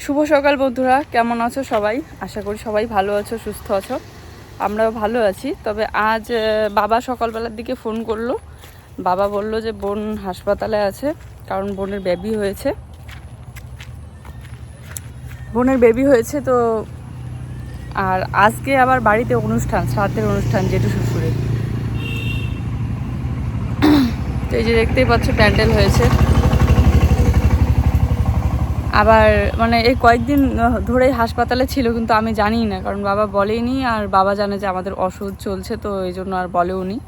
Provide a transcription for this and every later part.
শুভ সকাল বন্ধুরা, কেমন আছো সবাই? আশা করি সবাই ভালো আছো, সুস্থ আছো। আমরাও ভালো আছি। তবে আজ বাবা সকালবেলার দিকে ফোন করলো। বাবা বলল যে বোন হাসপাতালে আছে, কারণ বোনের বেবি হয়েছে তো। আর আজকে আবার বাড়িতে অনুষ্ঠান, শ্রাদ্ধের অনুষ্ঠান জেঠু শ্বশুরের। তো এই যে দেখতেই পাচ্ছ প্যান্ডেল হয়েছে। আবার মানে এই কয়েকদিন ধরেই হাসপাতালে ছিল, কিন্তু আমি জানি না, কারণ বাবা বলেইনি। আর বাবা জানে যে আমাদের ওষুধ চলছে, তো এই জন্য আর বলেওনি।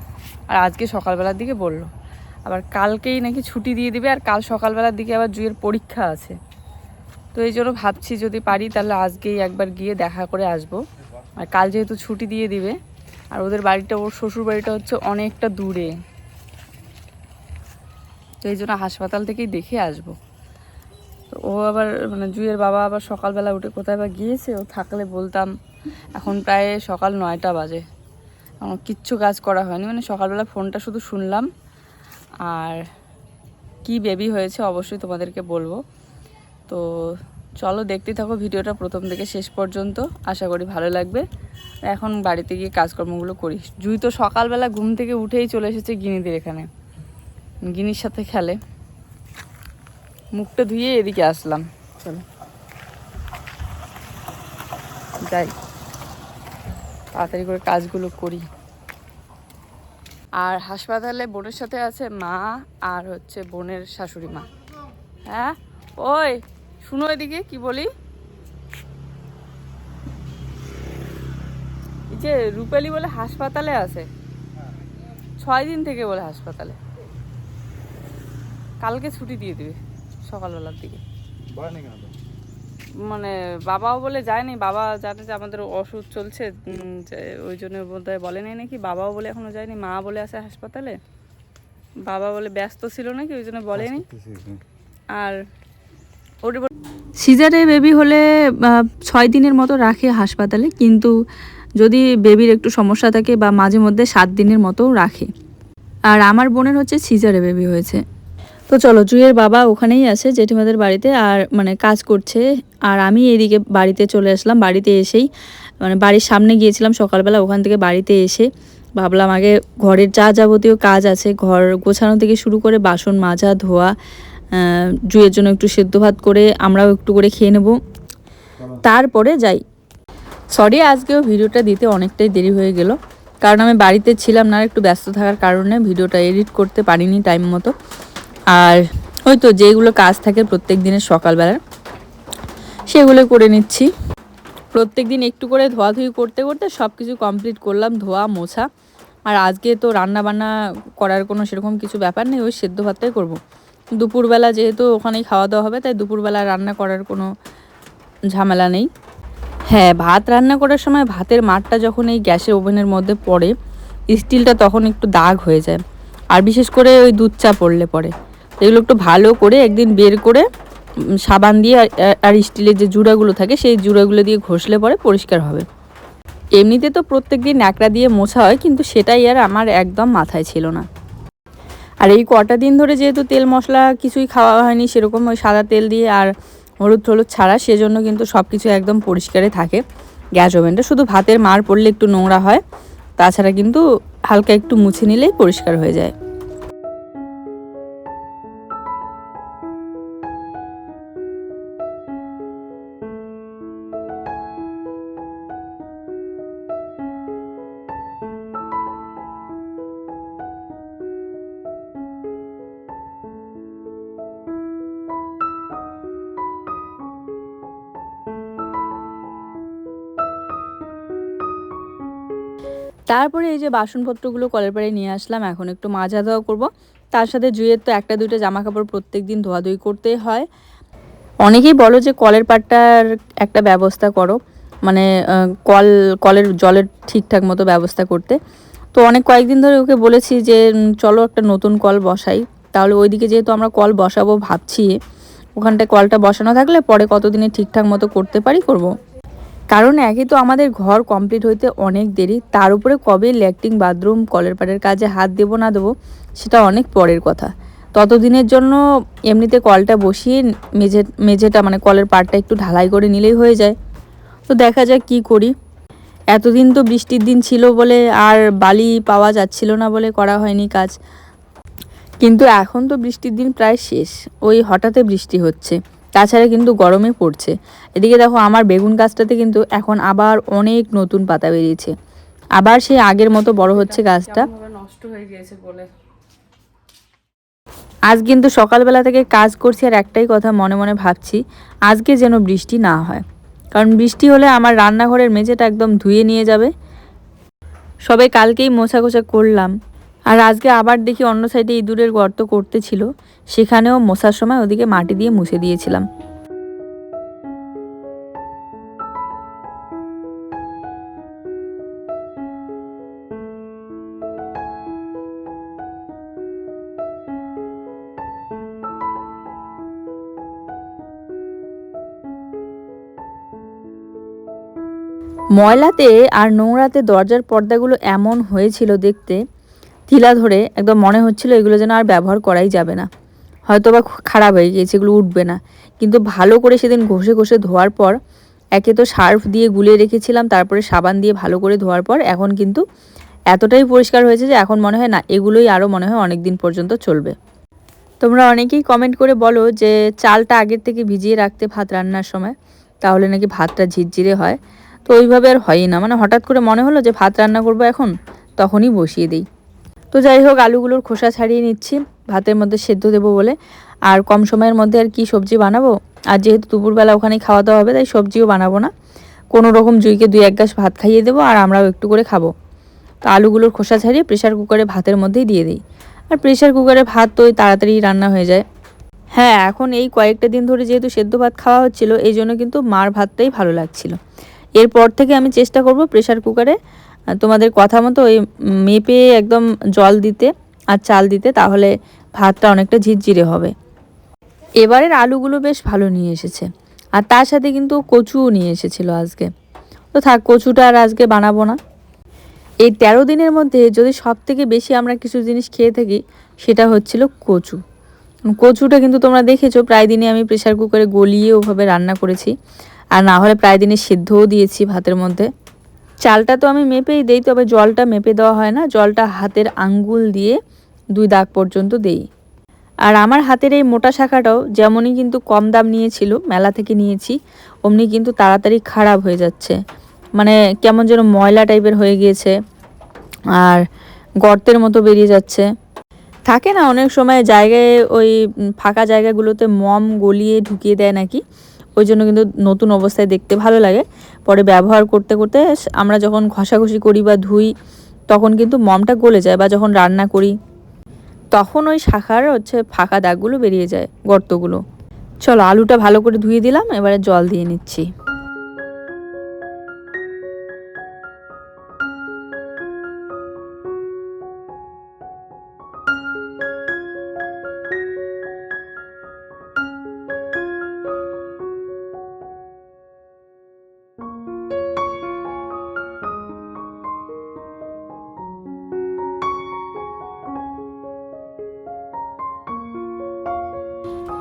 আর আজকে সকালবেলার দিকে বললো আবার কালকেই নাকি ছুটি দিয়ে দিবে, আর কাল সকালবেলার দিকে আবার জুয়ের পরীক্ষা আছে। তো এই জন্য ভাবছি যদি পারি তাহলে আজকেই একবার গিয়ে দেখা করে আসবো। আর কাল যেহেতু ছুটি দিয়ে দিবে, আর ওদের বাড়িটা, ওর শ্বশুর বাড়িটা হচ্ছে অনেকটা দূরে, তো এই জন্য হাসপাতাল থেকেই দেখে আসবো। তো ও আবার মানে জুয়ের বাবা আবার সকালবেলা উঠে কোথায় বা গিয়েছে, ও থাকলে বলতাম। এখন প্রায় সকাল 9টা বাজে, আমার কিচ্ছু কাজ করা হয়নি, মানে সকালবেলা ফোনটা শুধু শুনলাম। আর কি বেবি হয়েছে অবশ্যই তোমাদেরকে বলবো। তো চলো দেখতে থাকো ভিডিওটা প্রথম থেকে শেষ পর্যন্ত, আশা করি ভালো লাগবে। এখন বাড়িতে গিয়ে কাজকর্মগুলো করি। জুই তো সকালবেলা ঘুম থেকে উঠেই চলে এসেছে গিনিদের এখানে, গিনির সাথে খেলে। মুখটা ধুয়ে এদিকে আসলাম, চলো যাই তাড়াতাড়ি করে কাজগুলো করি। আর হাসপাতালে বোনের সাথে আছে মা, আর হচ্ছে বোনের শাশুড়ি মা। হ্যাঁ ওই শুনো এদিকে কি বলি। এই যে রূপালী বলে হাসপাতালে আছে, 6 দিন থেকে বলে হাসপাতালে। কালকে ছুটি দিয়ে দিবে সকালবেলার দিকে। মানে বাবাও বলে যায়নি, বাবা জানে যে আমাদের ওষুধ চলছে, ওই জন্য বোধহয় বলেনি নাকি। বাবাও বলে এখনো যায়নি, মা বলে আছে হাসপাতালে। বাবা বলে ব্যস্ত ছিল নাকি, ওই জন্য বলেনি। আর সিজারে বেবি হলে 6 দিনের মতো রাখে হাসপাতালে, কিন্তু যদি বেবির একটু সমস্যা থাকে বা মাঝে মধ্যে 7 দিনের মতো রাখে। আর আমার বোনের হচ্ছে সিজারে বেবি হয়েছে। তো চলো, জুয়ের বাবা ওখানেই আছে জেঠিমাদের বাড়িতে, আর মানে কাজ করছে। আর আমি এদিকে বাড়িতে চলে আসলাম। বাড়িতে এসেই মানে বাড়ির সামনে গিয়েছিলাম সকালবেলা, ওখান থেকে বাড়িতে এসে ভাবলাম আগে ঘরের যা যাবতীয় কাজ আছে, ঘর গোছানো থেকে শুরু করে বাসন মাজা ধোয়া, জুয়ের জন্য একটু সেদ্ধ ভাত করে আমরাও একটু করে খেয়ে নেব, তারপরে যাই। সরি, আজকেও ভিডিওটা দিতে অনেকটাই দেরি হয়ে গেল, কারণ আমি বাড়িতে ছিলাম না, একটু ব্যস্ত থাকার কারণে ভিডিওটা এডিট করতে পারিনি টাইম মতো। আর ওই তো যেগুলো কাজ থাকে প্রত্যেক দিনের সকালবেলার, সেগুলো করে নিচ্ছি। প্রত্যেক দিন একটু করে ধোয়াধুয়ি করতে করতে সব কিছু কমপ্লিট করলাম, ধোয়া মোছা। আর আজকে তো রান্না বান্না করার কোনো সেরকম কিছু ব্যাপার নেই, ওই সেদ্ধ ভাতটাই করবো। দুপুরবেলা যেহেতু ওখানেই খাওয়া দাওয়া হবে, তাই দুপুরবেলা রান্না করার কোনো ঝামেলা নেই। হ্যাঁ, ভাত রান্না করার সময় ভাতের মারটা যখন এই গ্যাসের ওভেনের মধ্যে পড়ে, স্টিলটা তখন একটু দাগ হয়ে যায়। আর বিশেষ করে ওই দুধ চা পড়লে পরে এগুলো একটু ভালো করে একদিন বের করে সাবান দিয়ে আর স্টিলের যে জুড়াগুলো থাকে সেই জুড়াগুলো দিয়ে ঘষলে পরে পরিষ্কার হবে। এমনিতে তো প্রত্যেক দিন ন্যাকড়া দিয়ে মোছা হয়, কিন্তু সেটাই আর আমার একদম মাথায় ছিল না। আর এই কটা দিন ধরে যেহেতু তেল মশলা কিছুই খাওয়া হয়নি সেরকম, ওই সাদা তেল দিয়ে আর হলুদ টলুদ ছাড়া, সেজন্য কিন্তু সব কিছু একদম পরিষ্কারে থাকে গ্যাস ওভেনটা। শুধু ভাতের মার পড়লে একটু নোংরা হয়, তাছাড়া কিন্তু হালকা একটু মুছে নিলেই পরিষ্কার হয়ে যায়। তারপরে এই যে বাসনপত্রগুলো কলের পাড়ে নিয়ে আসলাম, এখন একটু মাজা ধোয়া করবো। তার সাথে জুয়ের তো একটা দুইটা জামা কাপড় প্রত্যেক দিন ধোয়াধুয়ি করতেই হয়। অনেকেই বলো যে কলের পাড়টার একটা ব্যবস্থা করো, মানে কলের জলের ঠিকঠাক মতো ব্যবস্থা করতে। তো কয়েকদিন ধরে ওকে বলেছি যে চলো একটা নতুন কল বসাই, তাহলে ওইদিকে যেহেতু আমরা কল বসাবো ভাবছি, ওখানটায় কলটা বসানো থাকলে পরে কতদিনে ঠিকঠাক মতো করতে পারি করব। কারণ একই তো আমাদের ঘর কমপ্লিট হইতে অনেক দেরি, তার উপরে কবে ল্যাট্রিন বাথরুম কলের পাড়ের কাজে হাত দেবো না দেবো সেটা অনেক পরের কথা। ততদিনের জন্য এমনিতে কলটা বসিয়ে মেঝেটা মানে কলের পাড়টা একটু ঢালাই করে নিলেই হয়ে যায়। তো দেখা যাক কি করি। এতদিন তো বৃষ্টির দিন ছিল বলে আর বালি পাওয়া যাচ্ছিল না বলে করা হয়নি কাজ, কিন্তু এখন তো বৃষ্টির দিন প্রায় শেষ, ওই হঠাৎ বৃষ্টি হচ্ছে, তাছাড়া কিন্তু গরমে পড়ছে। এদিকে দেখো আমার বেগুন গাছটাতে কিন্তু এখন আবার অনেক নতুন পাতা বেরিয়েছে, আবার সেই আগের মতো বড় হচ্ছে গাছটা। নষ্ট হয়ে গিয়েছে বলে আজ কিন্তু সকালবেলা থেকে কাজ করছি আর একটাই কথা মনে মনে ভাবছি, আজকে যেন বৃষ্টি না হয়, কারণ বৃষ্টি হলে আমার রান্নাঘরের মেঝেটা একদম ধুয়ে নিয়ে যাবে। সবে কালকেই মোছা কোছা করলাম, আর আজকে আবার দেখি অন্য সাইডে ইঁদুরের গর্ত করতেছিল, সেখানেও মোছার সময় ওদিকে মাটি দিয়ে মুছে দিয়েছিলাম। ময়লাতে আর নোংরাতে দরজার পর্দাগুলো এমন হয়েছিল দেখতে, তিলা ধরে একদম মনে হচ্ছিল এগুলো যেন আর ব্যবহার করাই যাবে না, হয়তো বা খারাপ হয়ে গিয়েছে, এগুলো উঠবে না। কিন্তু ভালো করে সেদিন ঘষে ঘষে ধোয়ার পর, একে তো সার্ফ দিয়ে গুলিয়ে রেখেছিলাম, তারপরে সাবান দিয়ে ভালো করে ধোয়ার পর এখন কিন্তু এতটাই পরিষ্কার হয়েছে যে এখন মনে হয় না, এগুলোই আরও মনে হয় অনেক দিন পর্যন্ত চলবে। তোমরা অনেকেই কমেন্ট করে বলো যে চালটা আগের থেকে ভিজিয়ে রাখতে ভাত রান্নার সময়, তাহলে নাকি ভাতটা ঝিরঝিরে হয়। তো ওইভাবে আর হয়ই না, মানে হঠাৎ করে মনে হলো যে ভাত রান্না করবো এখন, তখনই বসিয়ে দিই। তো যাই হোক, আলুগুলোর খোসা ছাড়িয়ে নিচ্ছি ভাতের মধ্যে সেদ্ধ দেবো বলে। আর কম সময়ের মধ্যে আর কি সবজি বানাবো, আর যেহেতু দুপুরবেলা ওখানেই খাওয়া দাওয়া হবে, তাই সবজিও বানাবো না, কোনো রকম জুইকে 2-1 গ্লাস ভাত খাইয়ে দেবো আর আমরাও একটু করে খাবো। তো আলুগুলোর খোসা ছাড়িয়ে প্রেশার কুকারে ভাতের মধ্যেই দিয়ে দিই, আর প্রেশার কুকারে ভাত তো তাড়াতাড়ি রান্না হয়ে যায়। হ্যাঁ, এখন এই কয়েকটা দিন ধরে যেহেতু সেদ্ধ ভাত খাওয়া হচ্ছিল, এই জন্য কিন্তু মার ভাতটাই ভালো লাগছিল। এরপর থেকে আমি চেষ্টা করব প্রেশার কুকারে তোমাদের কথা মতো ওই মেপে একদম জল দিতে আর চাল দিতে, তাহলে ভাতটা অনেকটা ঝিরঝিরে হবে। এবারের আলুগুলো বেশ ভালো নিয়ে এসেছে, আর তার সাথে কিন্তু কচুও নিয়ে এসেছিল আজকে। তো থাক, কচুটা আর আজকে বানাবো না। এই 13 দিনের মধ্যে যদি সব থেকে বেশি আমরা কিছু জিনিস খেয়ে থাকি, সেটা হচ্ছিল কচু। কচুটা কিন্তু তোমরা দেখেছো প্রায় দিনই আমি প্রেশার কুকারে গলিয়ে ওভাবে রান্না করেছি, আর না হলে প্রায় দিনই সেদ্ধও দিয়েছি ভাতের মধ্যে। চালটা তো আমি মেপেই দেই, তবে জলটা মেপে দেওয়া হয় না, জলটা হাতের আঙ্গুল দিয়ে 2 দাগ পর্যন্ত দেই। আর আমার হাতের এই মোটা শাখাটাও যেমনই কিন্তু কম দাম নিয়েছিল, মেলা থেকে নিয়েছি, অমনি কিন্তু তাড়াতাড়ি খারাপ হয়ে যাচ্ছে, মানে কেমন যেন ময়লা টাইপের হয়ে গিয়েছে আর গর্তের মতো বেরিয়ে যাচ্ছে। থাকে না অনেক সময় জায়গায়, ওই ফাঁকা জায়গাগুলোতে মম গলিয়ে ঢুকিয়ে দেয় নাকি, ওই জন্য কিন্তু নতুন অবস্থায় দেখতে ভালো লাগে। পরে ব্যবহার করতে করতে আমরা যখন ঘষাঘষি করি বা ধুই, তখন কিন্তু মমটা গলে যায়, বা যখন রান্না করি তখন ওই শাখার ফাঁকা দাগগুলো বেরিয়ে যায়, গর্তগুলো। চলো, আলুটা ভালো করে ধুয়ে দিলাম, এবারে জল দিয়ে নিচ্ছি।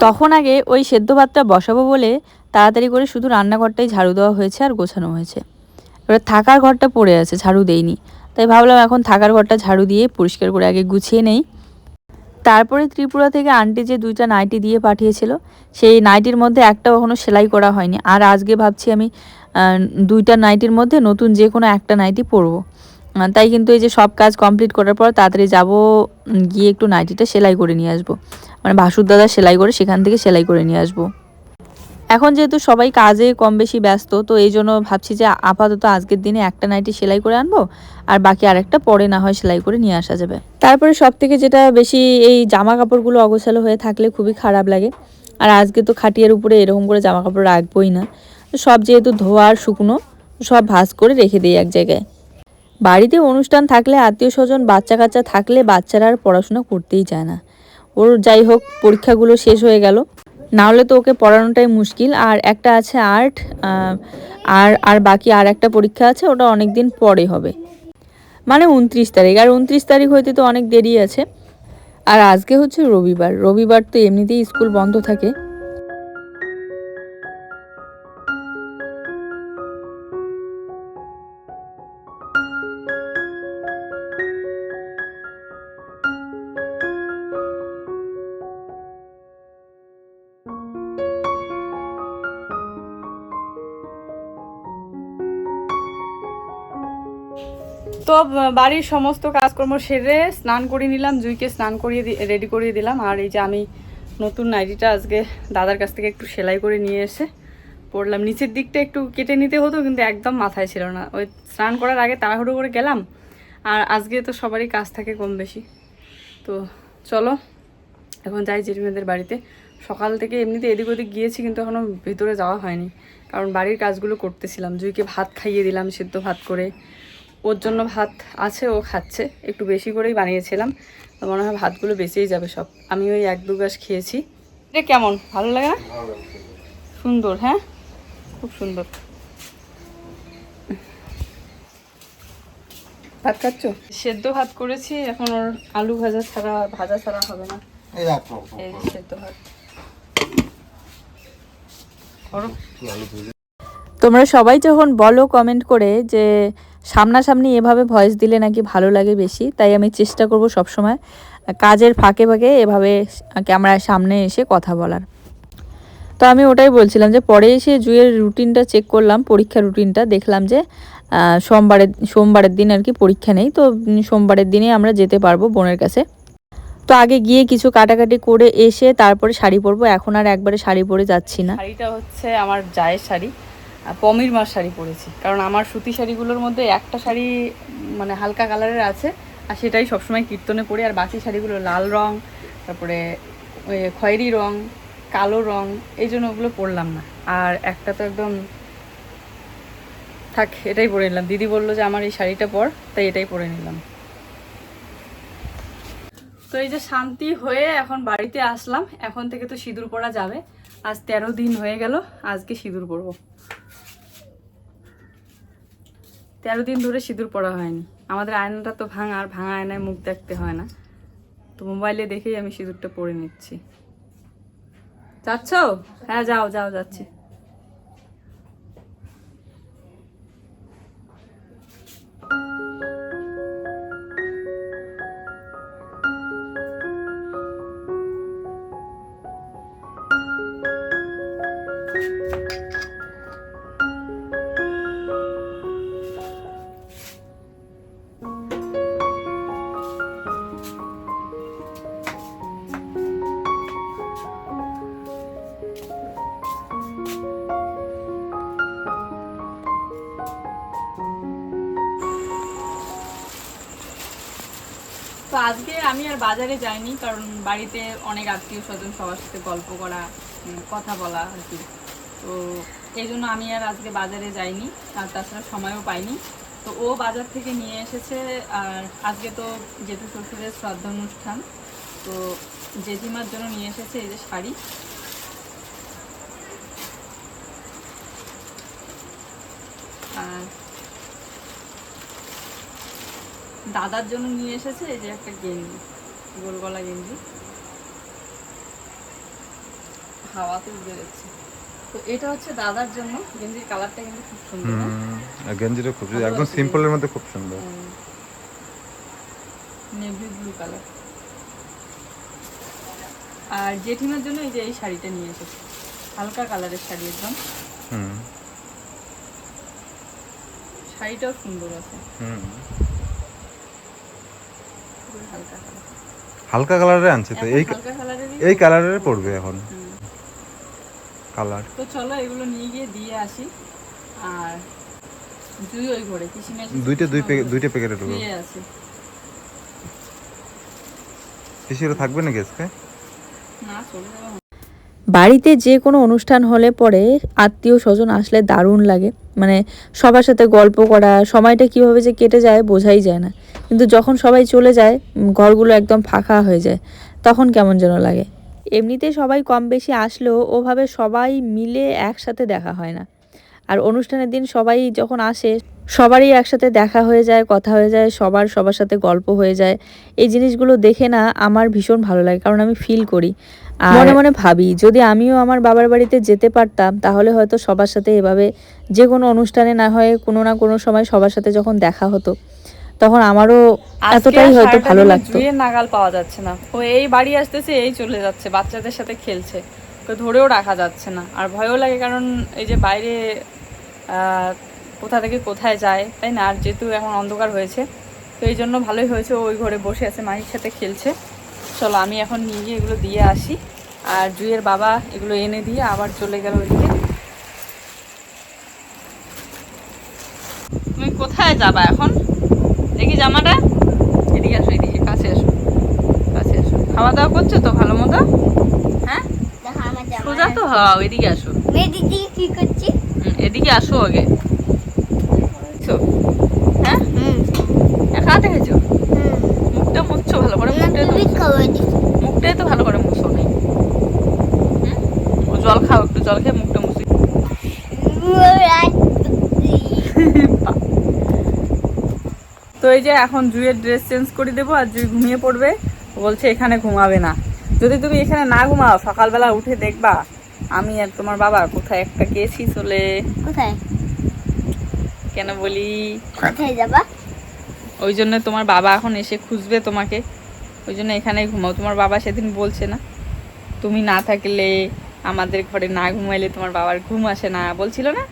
তখন আগে ওই সেদ্ধ ভাতটা বসাবো বলে তাড়াতাড়ি করে শুধু রান্নাঘরটাই ঝাড়ু দেওয়া হয়েছে আর গোছানো হয়েছে। এবার থাকার ঘরটা পড়ে আছে, ঝাড়ু দেইনি, তাই ভাবলাম এখন থাকার ঘরটা ঝাড়ু দিয়ে পরিষ্কার করে আগে গুছিয়ে নেই। তারপরে ত্রিপুরা থেকে আন্টি যে 2টা নাইটি দিয়ে পাঠিয়েছিল, সেই নাইটির মধ্যে একটা কখনো সেলাই করা হয়নি, আর আজকে ভাবছি আমি 2টা নাইটির মধ্যে নতুন যে কোনো একটা নাইটি পরবো। তাই কিন্তু এই যে সব কাজ কমপ্লিট করার পর তাড়াতাড়ি যাব, গিয়ে একটু নাইটিটা সেলাই করে নিয়ে আসবো, মানে ভাসুর দাদা সেলাই করে সেখান থেকে সেলাই করে নিয়ে আসবো। এখন যেহেতু সবাই কাজে কম বেশি ব্যস্ত, তো এই জন্য ভাবছি যে আপাতত আজকের দিনে একটা নাইটি সেলাই করে আনবো, আর বাকি আরেকটা পরে না হয় সেলাই করে নিয়ে আসা যাবে। তারপরে সব থেকে যেটা বেশি, এই জামা কাপড়গুলো অগোছালো হয়ে থাকলে খুবই খারাপ লাগে, আর আজকে তো খাটিয়ার উপরে এরকম করে জামা কাপড় রাখবোই না, সব যেহেতু ধোয়ার শুকনো, সব ভাঁজ করে রেখে দিই এক জায়গায়। বাড়িতে অনুষ্ঠান থাকলে, আত্মীয় স্বজন, বাচ্চা কাচ্চা থাকলে বাচ্চারা আর পড়াশোনা করতেই চায় না। ওর যাই হোক পরীক্ষাগুলো শেষ হয়ে গেল, না হলে তো ওকে পড়ানোটাই মুশকিল। আর একটা আছে আর্ট, আর বাকি আর একটা পরীক্ষা আছে, ওটা অনেক দিন পরে হবে, মানে 29 তারিখ, আর 29 তারিখ হইতে তো অনেক দেরি আছে। আর আজকে হচ্ছে রবিবার, রবিবার তো এমনিতেই স্কুল বন্ধ থাকে। তো বাড়ির সমস্ত কাজকর্ম সেরে স্নান করে নিলাম, জুইকে স্নান করিয়ে রেডি করিয়ে দিলাম। আর এই যে আমি নতুন নাইটিটা আজকে দাদার কাছ থেকে একটু সেলাই করে নিয়ে এসে পরলাম। নিচের দিকটা একটু কেটে নিতে হতো, কিন্তু একদম মাথায় ছিল না। ওই স্নান করার আগে তাড়াহুড়ো করে গেলাম, আর আজকে তো সবারই কাজ থাকে কম বেশি। তো চলো এখন যাই জেঠিমাদের বাড়িতে। সকাল থেকে এমনিতে এদিক ওদিক গিয়েছি, কিন্তু এখনও ভিতরে যাওয়া হয়নি, কারণ বাড়ির কাজগুলো করতেছিলাম। জুইকে ভাত খাইয়ে দিলাম সিদ্ধ ভাত করে, ওর জন্য ভাত আছে, ও খাচ্ছে। একটু বেশি করেই বানিয়েছিলাম, তো মনে হয় ভাতগুলো বেঁচেই যাবে সব। আমি ওই 1-2 গ্লাস খেয়েছি। এটা কেমন, ভালো লাগে না? সুন্দর, হ্যাঁ খুব সুন্দর। ভাত খাচ্ছ? সেদ্ধ ভাত করেছি, এখন ওর আলু ভাজা ছাড়া হবে না। এই সেদ্ধ ভাত। তোমরা সবাই যখন বলো কমেন্ট করে যে সামনাসামনি এভাবে ভয়েস দিলে নাকি ভালো লাগে বেশি, তাই আমি চেষ্টা করব সবসময় কাজের ফাঁকে ফাঁকে এভাবে ক্যামেরার সামনে এসে কথা বলার। তো আমি ওটাই বলছিলাম যে পরে এসে জুয়ের রুটিনটা চেক করলাম, পরীক্ষার রুটিনটা দেখলাম যে সোমবারের দিন আর কি পরীক্ষা নেই। তো সোমবারের দিনে আমরা যেতে পারবো বোনের কাছে। তো আগে গিয়ে কিছু কাটাকাটি করে এসে তারপরে শাড়ি পরবো। এখন আর একবারে শাড়ি পরে যাচ্ছি না। শাড়িটা হচ্ছে আমার জায়ের শাড়ি, পমির মার শাড়ি পরেছি, কারণ আমার সুতি শাড়িগুলোর মধ্যে একটা শাড়ি মানে হালকা কালারের আছে, আর সেটাই সবসময় কীর্তনে পরি। আর বাকি শাড়িগুলো লাল রং, তারপরে ওই খয়েরি রং, কালো রং, এই জন্য ওগুলো পরলাম না। আর একটা তো একদম থাক, এটাই পরে নিলাম। দিদি বললো যে আমার এই শাড়িটা পর, তাই এটাই পরে নিলাম। তো এই যে শান্তি হয়ে এখন বাড়িতে আসলাম। এখন থেকে তো সিঁদুর পরা যাবে। আজ 13 দিন হয়ে গেল, আজকে সিঁদুর পরবো। 13 দিন ধরে সিঁদুর পরা হয়নি। আমাদের আয়নাটা তো ভাঙা, আর ভাঙা আয়নায় মুখ দেখতে হয় না, তো মোবাইলে দেখেই আমি সিঁদুরটা পরে নিচ্ছি। যাচ্ছ? হ্যাঁ যাও যাও, যাচ্ছি। তো আজকে আমি আর বাজারে যাইনি, কারণ বাড়িতে অনেক আত্মীয় স্বজন, সবার সাথে গল্প করা, কথা বলা আর কি। তো এই জন্য আমি আর আজকে বাজারে যাইনি, আর তাছাড়া সময়ও পাইনি। তো ও বাজার থেকে নিয়ে এসেছে। আর আজকে তো জেঠু শ্বশুরের শ্রাদ্ধ অনুষ্ঠান, তো জেঠিমার জন্য নিয়ে এসেছে এই যে শাড়ি। আর দাদার জন্য নিয়ে এসেছে এই যে একটা গেঞ্জি, গোল গলা গেঞ্জি, হাওয়াতে উড়ে যাচ্ছে। তো এটা হচ্ছে দাদার জন্য। গেঞ্জির কালারটা কিন্তু খুব সুন্দর, গেঞ্জিটা খুব সুন্দর, একদম সিম্পলের মধ্যে খুব সুন্দর, নেভি ব্লু কালার। আর জেঠিমার জন্য এই যে এই শাড়িটা নিয়ে এসেছে, হালকা কালারের শাড়ি একদম। শাড়িটাও সুন্দর আছে, হালকা কালারের আনছে। তো এই কালারের পড়বে এখন কালার। তো চলো এগুলো নিয়ে গিয়ে দিয়ে আসি। আর জুই ওই ঘরে দুইটা প্যাকেটে ঢুকবে আছে। পিসিরা থাকবে নাকি আজকে? না, চলে যাবে। বাড়িতে যে কোনো অনুষ্ঠান হলে পরে আত্মীয় স্বজন আসলে দারুণ লাগে, মানে সবার সাথে গল্প করা, সময়টা কীভাবে যে কেটে যায় বোঝাই যায় না। কিন্তু যখন সবাই চলে যায়, ঘরগুলো একদম ফাঁকা হয়ে যায়, তখন কেমন যেন লাগে। এমনিতে সবাই কম বেশি আসলেও ওভাবে সবাই মিলে একসাথে দেখা হয় না। আর অনুষ্ঠানের দিন সবাই যখন আসে সবারই একসাথে দেখা হয়ে যায়, কথা হয়ে যায়, সবার সাথে গল্প হয়ে যায়। এই জিনিসগুলো দেখে না আমার ভীষণ ভালো লাগে, কারণ আমি ফিল করি আর মনে মনে ভাবি যদি আমিও আমার বাবার বাড়িতে যেতে পারতাম তাহলে হয়তো সবার সাথে এভাবে যে কোনো অনুষ্ঠানে না হয় কোনো না কোনো সময় সবার সাথে যখন দেখা হতো তখন আমারও এতটাই হয়তো ভালো লাগতো। জুয়ের নাগাল পাওয়া যাচ্ছে না, ও এই বাড়ি আসতেছে এই চলে যাচ্ছে, বাচ্চাদের সাথে খেলছে, ওকে ধরেও রাখা যাচ্ছে না। আর ভয়ও লাগে, কারণ এই যে বাইরে কোথা থেকে কোথায় যায়, তাই না? আর যেহেতু এখন অন্ধকার হয়েছে, তো এই জন্য ভালোই হয়েছে ও ওই ঘরে বসে আছে, মাহির সাথে খেলছে। চলো আমি এখন নিয়ে গিয়ে এগুলো দিয়ে আসি। আর জুয়ের বাবা এগুলো এনে দিয়ে আবার চলে গেল ওইদিকে। তুমি কোথায় যাবা এখন? দেখি জামাটা, এদিকে আসো, এদিকে কাছে আসো, কাছে আসো। খাওয়া দাওয়া করছো তো ভালো মতো? হ্যাঁ, সোজা তো হও, এদিকে আসো। কি করছি? এদিকে আসো আগে। হ্যাঁ, একা দেখেছো? মুখটা মুছছো ভালো করে, মুখটাই তো ভালো করে মুছো নেই। জল খাও, একটু জল খেয়ে মুখটা মুছি। তো এই যে এখন জুয়ের ড্রেস চেঞ্জ করে দেবো, আর জুই ঘুমিয়ে পড়বে। বলছে এখানে ঘুমাবে না, যদি তুমি এখানে না ঘুমাও সকালবেলা উঠে দেখবা আমি আর তোমার বাবা কোথায় একটা গেছি চলে। কোথায়? কেন বলি? কোথায় যাবা? ওই জন্য তোমার বাবা এখন এসে খুঁজবে তোমাকে, ওই জন্য এখানেই ঘুমাও। তোমার বাবা সেদিন বলছে না, তুমি না থাকলে আমাদের ঘরে না ঘুমাইলে তোমার বাবার ঘুম আসে না, বলছিল না?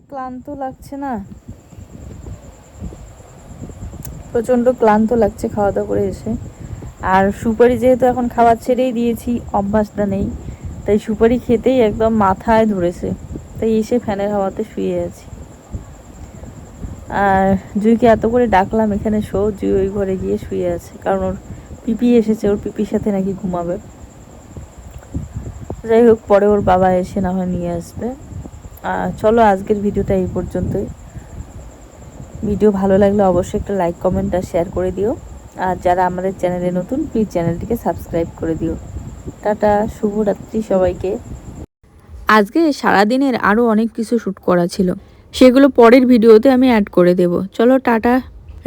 ক্লান্ত লাগছে না? প্রচন্ড ক্লান্ত লাগছে খাওয়া দাওয়া করে এসে। আর সুপারি যেহেতু এখন খাবার ছেড়েই দিয়েছি, অভ্যাসটা নেই, তাই সুপারি খেতেই একদম মাথায় ধরেছে, তাই এসে ফ্যানের হাওয়াতে শুয়ে আছি। আর জুইকে এত করে ডাকলাম এখানে শো, জুই ওই ঘরে গিয়ে শুয়ে আছে, কারণ ওর পিপি এসেছে, ওর পিপির সাথে নাকি ঘুমাবে। যাই হোক, পরে ওর বাবা এসে না হয় নিয়ে আসবে। চলো আজকের ভিডিওটা এই পর্যন্তই। ভিডিও ভালো লাগলে অবশ্যই একটা লাইক, কমেন্ট আর শেয়ার করে দিও। আর যারা আমাদের চ্যানেলে নতুন, প্লিজ চ্যানেলটিকে সাবস্ক্রাইব করে দিও। টাটা, শুভরাত্রি সবাইকে। আজকে সারাদিনের আরও অনেক কিছু শ্যুট করা ছিল, সেগুলো পরের ভিডিওতে আমি অ্যাড করে দেব। চলো টাটা।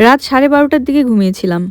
রাত 12:30টার দিকে ঘুমিয়েছিলাম।